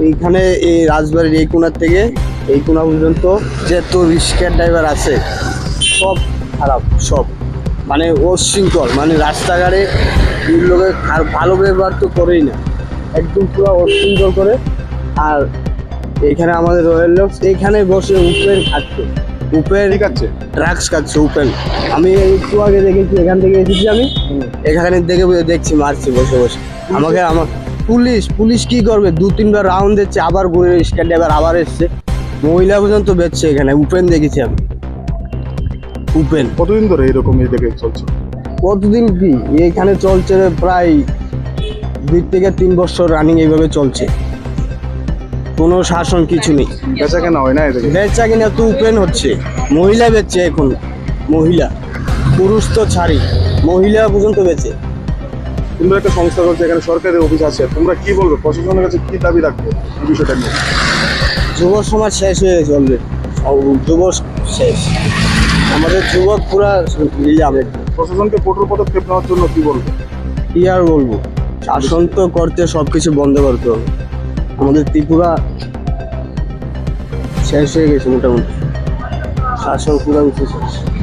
এইখানে এই রাজবাড়ির এই কোণার থেকে এই কোণা পর্যন্ত যত রিক্সা ড্রাইভার আছে সব খারাপ, সব মানে অশৃঙ্খল, মানে রাস্তাঘাটে লোকের আর ভালো ব্যবহার তো করেই না, একদম পুরো অশৃঙ্খল করে। আর এখানে আমাদের রয়্যাল লোক এইখানে বসে উপেন খাচ্ছে, উপেন ঠিক আছে। ড্রাগস খাচ্ছে উপেন। আমি একটু আগে দেখেছি, এখান থেকে এসেছি আমি, এখানে দেখছি মারছি বসে বসে আমাকে। আমার পুলিশ কি করবে, 2-3বার রাউন্ড দিচ্ছে, আবার ঘুরে রিক্সা ড্রাইভার আবার এসছে, মহিলা পর্যন্ত বেচছে এখানে। উপেন দেখেছি আমি, উপেন। কতদিন ধরে এরকম এই দেখে চলছে? কতদিন কি এখানে চলছে, প্রায় 2 থেকে 3 বছর রানিং এইভাবে চলছে, কোনো শাসন কিছু নেই। বেচা কেনা হয় না এদিকে? বেচা কিনা তো উপেন হচ্ছে, মহিলা বেচছে এখন, মহিলা, পুরুষ তো ছাড়ি, মহিলা পর্যন্ত বেচে। তোমরা একটা সংস্থা করছে, এখানে সরকারি অফিস আছে, তোমরা কি বলবে, প্রশাসনের কাছে কি দাবি রাখবে এই বিষয়টা নিয়ে? যুব সমাজ শেষ হয়ে গেছে অলরেডি, যুব শেষ, আমাদের যুবক পুরা নিলামে। প্রশাসনকে কঠোর পদক্ষেপ নেওয়ার জন্য কি বলবে? কি আর বলবো, শাসন তো করতে সবকিছু বন্ধ করতে হবে। আমাদের ত্রিপুরা শেষ হয়ে গেছে মোটামুটি, শাসন পুরা উঠে শেষ।